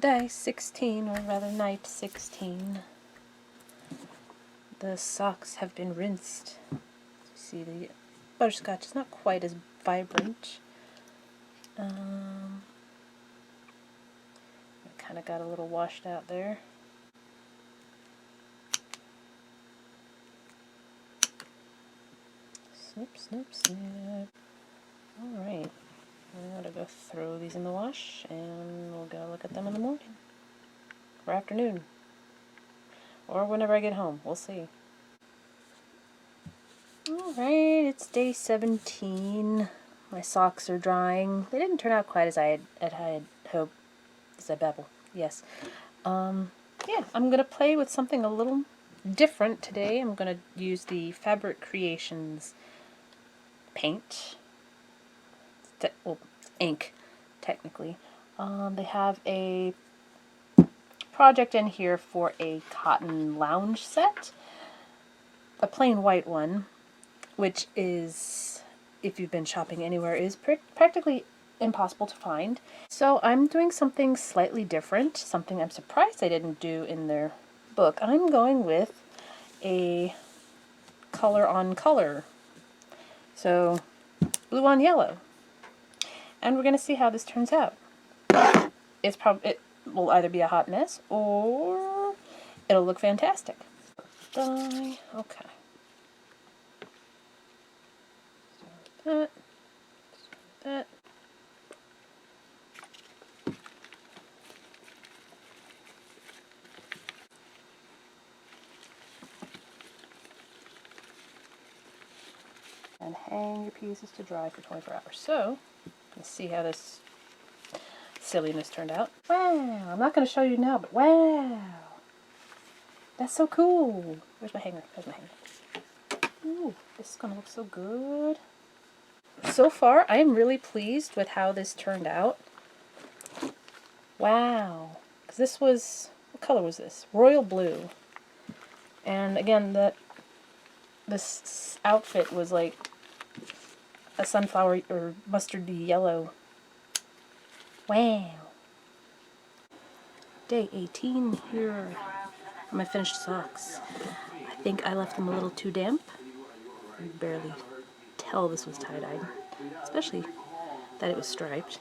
day 16, or rather night 16. The socks have been rinsed. You see the butterscotch is not quite as vibrant. It kind of got a little washed out there. Snip, snip, snip. Alright, I'm going to go throw these in the wash, and we'll go look at them in the morning. Or afternoon. Or whenever I get home. We'll see. Alright, it's day 17. My socks are drying. They didn't turn out quite as I had hoped. As I babble. Yes. Yeah, I'm going to play with something a little different today. I'm going to use the Fabric Creations paint. Well, ink, technically. They have a project in here for a cotton lounge set. A plain white one, which is, if you've been shopping anywhere, is practically impossible to find. So I'm doing something slightly different, something I'm surprised I didn't do in their book. I'm going with a color on color. So blue on yellow. And we're going to see how this turns out. It will either be a hot mess or it'll look fantastic. Dye. Okay. Start with that. And hang your pieces to dry for 24 hours. So, let's see how this silliness turned out. Wow! I'm not going to show you now, but wow! That's so cool! Where's my hanger? There's my hanger. Ooh, this is going to look so good. So far, I am really pleased with how this turned out. Wow! Because this was, what color was this? Royal blue. And again, this outfit was like a sunflower or mustardy yellow. Wow. Day 18 here. My finished socks. I think I left them a little too damp. I could barely tell this was tie-dyed, especially that it was striped.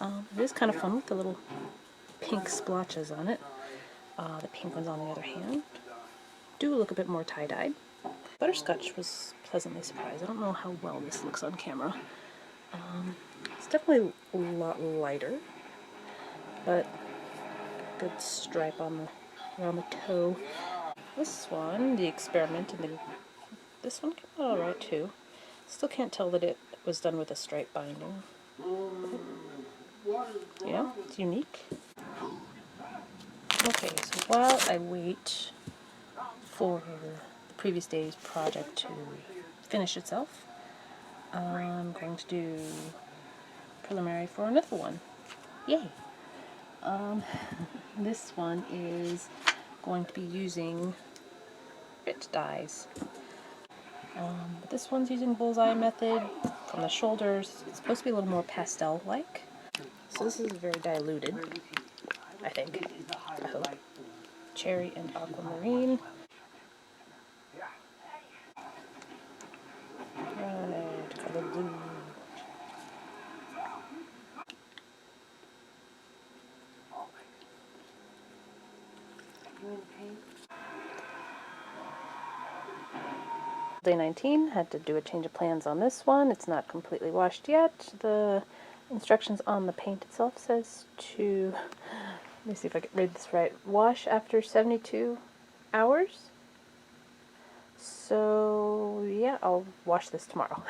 It is kind of fun with the little pink splotches on it. The pink ones, on the other hand, do look a bit more tie-dyed. Butterscotch was pleasantly surprised. I don't know how well this looks on camera. It's definitely a lot lighter, but good stripe on around the toe. This one, the experiment, and this one came out alright too. Still can't tell that it was done with a stripe binding. Yeah, it's unique. Okay, so while I wait for the previous day's project to finish itself, I'm going to do preliminary for another one. Yay! This one is going to be using grit dyes. But this one's using bullseye method from the shoulders. It's supposed to be a little more pastel-like. So this is very diluted, I think. I hope. Cherry and aquamarine. Right, color blue. Day 19, had to do a change of plans on this one. It's not completely washed yet. The instructions on the paint itself says to, let me see if I can read this right, wash after 72 hours. So yeah, I'll wash this tomorrow.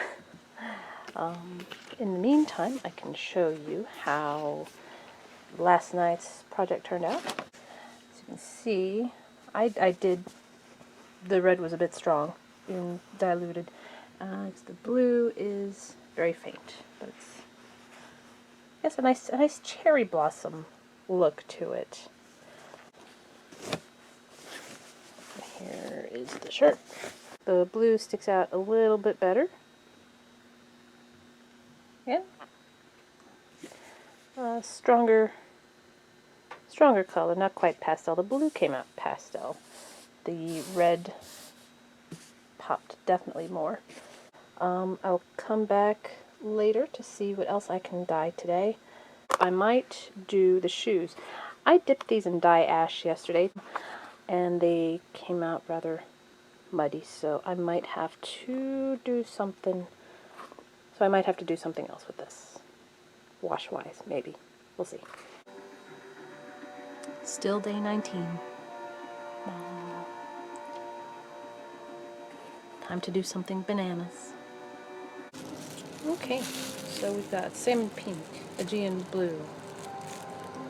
In the meantime, I can show you how last night's project turned out. As you can see, I did, the red was a bit strong and diluted. The blue is very faint, but it's, yes, a nice cherry blossom look to it. Here is the shirt. The blue sticks out a little bit better. Yeah. Stronger stronger color, not quite pastel. The blue came out pastel. The red popped definitely more. I'll come back later to see what else I can dye today. I might do the shoes. I dipped these in dye ash yesterday, and they came out rather muddy, so I might have to do something. So I might have to do something else with this. Wash-wise, maybe. We'll see. Still day 19. Time to do something bananas. Okay, so we've got salmon pink, Aegean blue,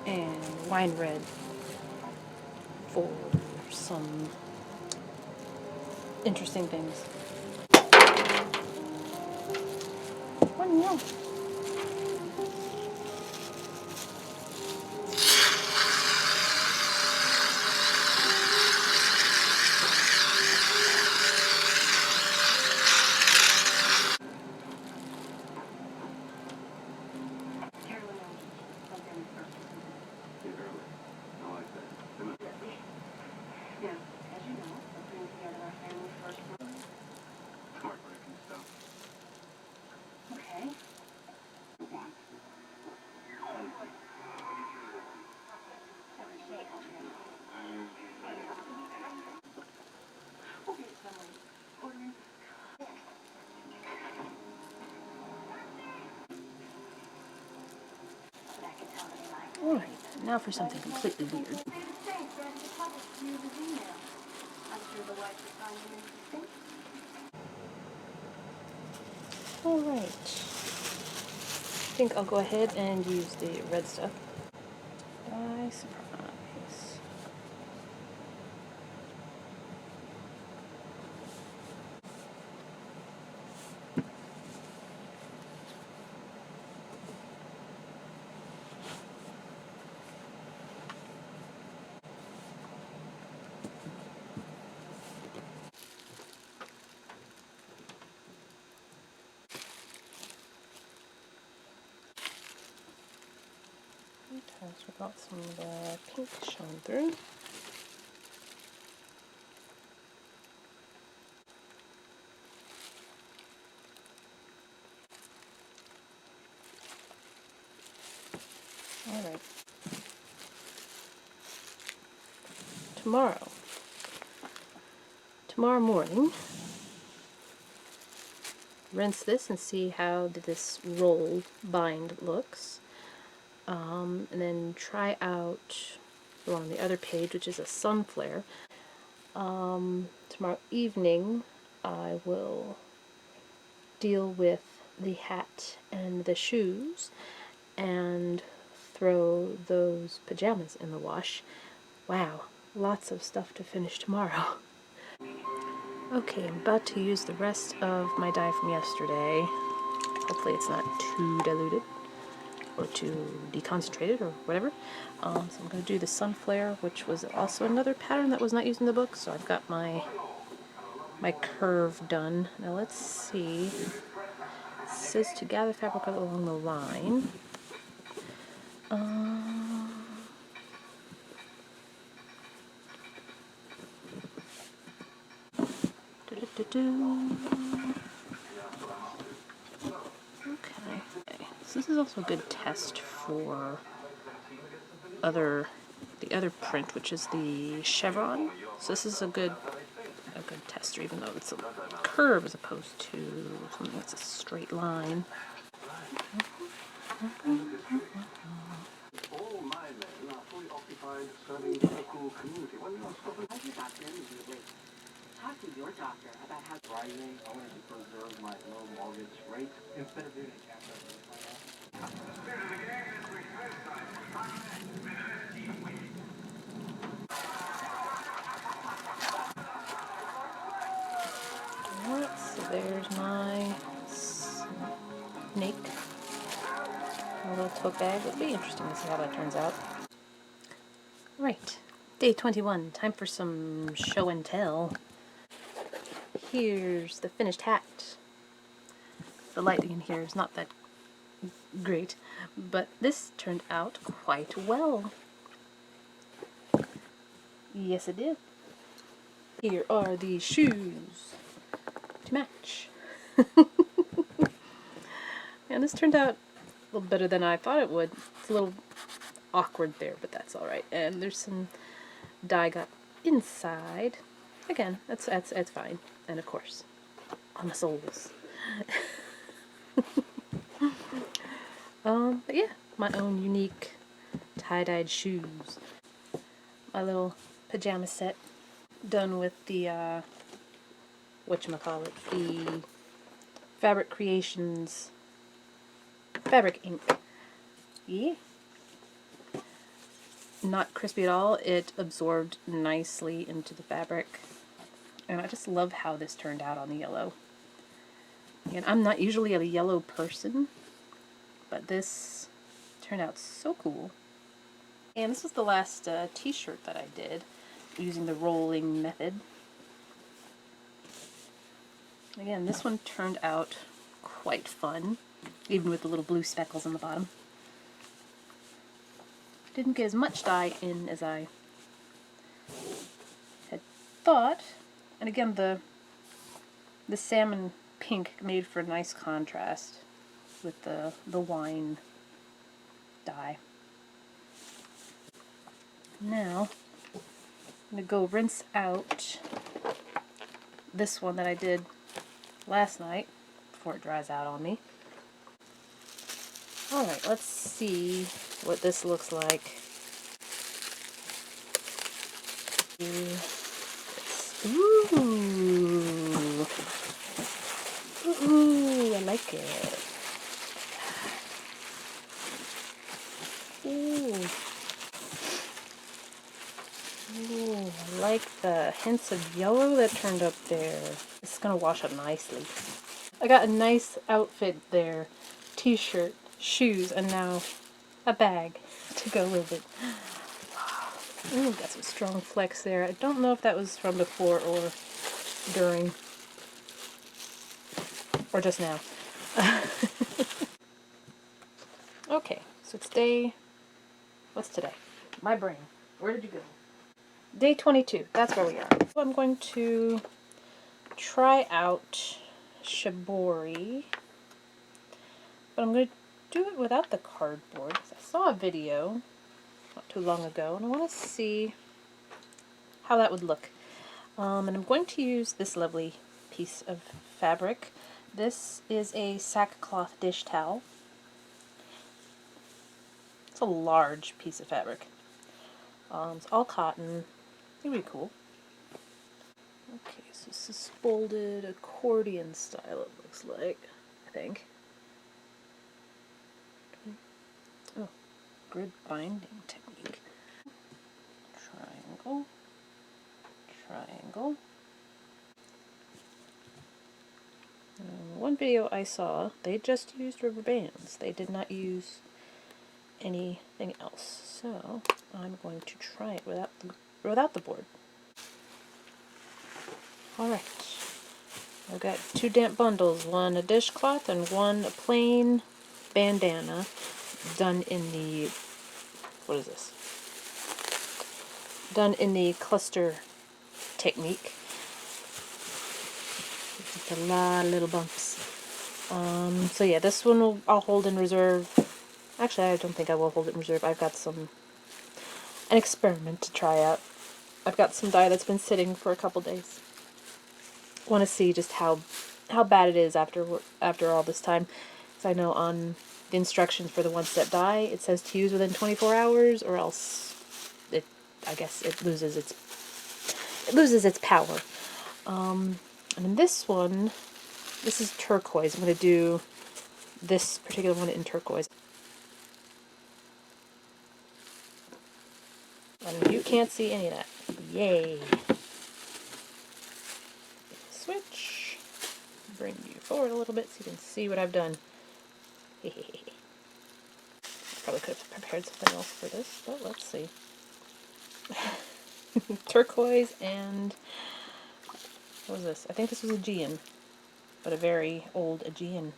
and wine red for some interesting things. Oh no! Alright, now for something completely weird. Alright. I think I'll go ahead and use the red stuff. By surprise. Sometimes we got some of the pink showing through. Alright. Tomorrow morning, rinse this and see how this roll bind looks. And then try out along the other page, which is a sun flare. Tomorrow evening I will deal with the hat and the shoes and throw those pajamas in the wash. Wow, lots of stuff to finish tomorrow. Okay, I'm about to use the rest of my dye from yesterday. Hopefully it's not too diluted or too deconcentrated or whatever. So I'm going to do the sun flare, which was also another pattern that was not used in the book. So I've got my curve done. Now let's see. It says to gather fabric along the line. Okay. So this is also a good test for the other print, which is the chevron. So this is a good tester, even though it's a curve as opposed to something that's a straight line. Talk to your doctor about how rising. I wanted to preserve my low mortgage rate instead of doing a So there's my snake. A little tote bag. It'll be interesting to see how that turns out. Right, day 21. Time for some show and tell. Here's the finished hat. The lighting in here is not that great, but this turned out quite well. Yes, it did. Here are the shoes to match. And this turned out a little better than I thought it would. It's a little awkward there, but that's alright. And there's some dye got inside. Again, that's fine. And of course, on the soles. But yeah, my own unique tie-dyed shoes. My little pajama set done with the whatchamacallit, the Fabric Creations fabric ink. Yeah. Not crispy at all. It absorbed nicely into the fabric. And I just love how this turned out on the yellow. And I'm not usually a yellow person, but this turned out so cool. And this was the last t-shirt that I did using the rolling method. Again, this one turned out quite fun, even with the little blue speckles on the bottom. Didn't get as much dye in as I had thought. And again, the salmon pink made for a nice contrast with the wine dye. Now, I'm going to go rinse out this one that I did last night before it dries out on me. Alright, let's see what this looks like. Ooh! Ooh, I like it. Ooh. Ooh, I like the hints of yellow that turned up there. This is going to wash up nicely. I got a nice outfit there. T-shirt, shoes, and now a bag to go with it. Ooh, got some strong flex there. I don't know if that was from before or during. Or just now. Okay, so it's day... What's today? My brain. Where did you go? Day 22. That's where we are. So I'm going to try out shibori. But I'm going to do it without the cardboard. I saw a video not too long ago, and I want to see how that would look. And I'm going to use this lovely piece of fabric. This is a sackcloth dish towel. It's a large piece of fabric. It's all cotton. It'll be cool. Okay, so this is folded accordion style, it looks like, I think. Oh, grid binding technique. Triangle. Triangle. One video I saw, they just used rubber bands. They did not use anything else. So I'm going to try it without the board. Alright. I've got 2 damp bundles, one a dishcloth and one a plain bandana done in the, what is this? Done in the cluster technique. Just a lot of little bumps. So yeah, this one I'll hold in reserve. Actually, I don't think I will hold it in reserve. I've got an experiment to try out. I've got some dye that's been sitting for a couple days. Want to see just how bad it is after all this time. Because I know on the instructions for the one-step dye, it says to use within 24 hours, or else I guess it loses its power. And in this one, this is turquoise. I'm going to do this particular one in turquoise. And you can't see any of that. Yay! Switch. Bring you forward a little bit so you can see what I've done. Probably could have prepared something else for this, but let's see. Turquoise and... what was this? I think this was Aegean, but a very old Aegean.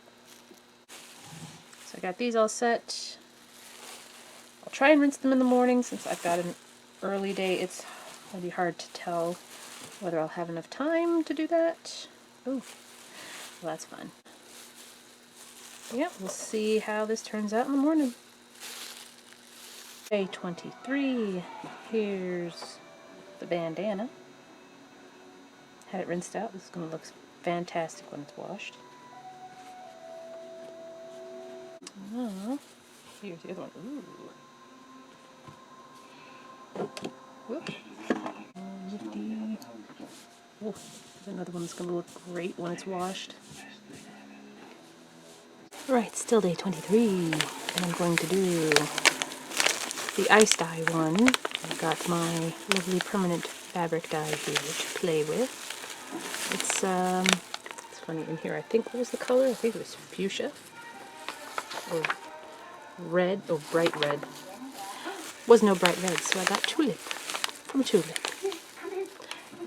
So I got these all set. I'll try and rinse them in the morning since I've got an early day. It's It'll be hard to tell whether I'll have enough time to do that. Oh, well, that's fun. Yep, we'll see how this turns out in the morning. Day 23. Here's the bandana. Had it rinsed out. This is going to look fantastic when it's washed. Oh, here's the other one. Ooh. Whoops. Nifty. Oh, there's another one that's going to look great when it's washed. Right, still day 23, and I'm going to do the ice dye one. I've got my lovely permanent fabric dye here to play with. It's funny in here. I think, what was the color? I think it was fuchsia or red, or bright red. Was no bright red, so I got tulip from Tulip.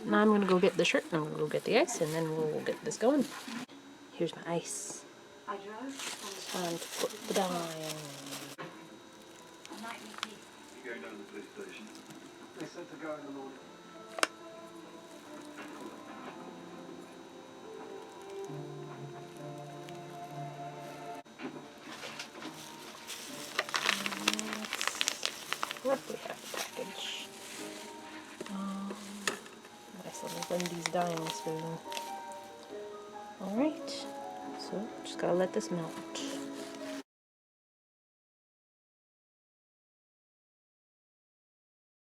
Now I'm gonna go get the shirt, and I'm gonna go get the ice, and then we'll get this going. Here's my ice. Time to put the dye on. You going down to the police station? They said to go in the morning. Roughly half the package. Nice little Wendy's dyeing spoon. Alright, so just gotta let this melt.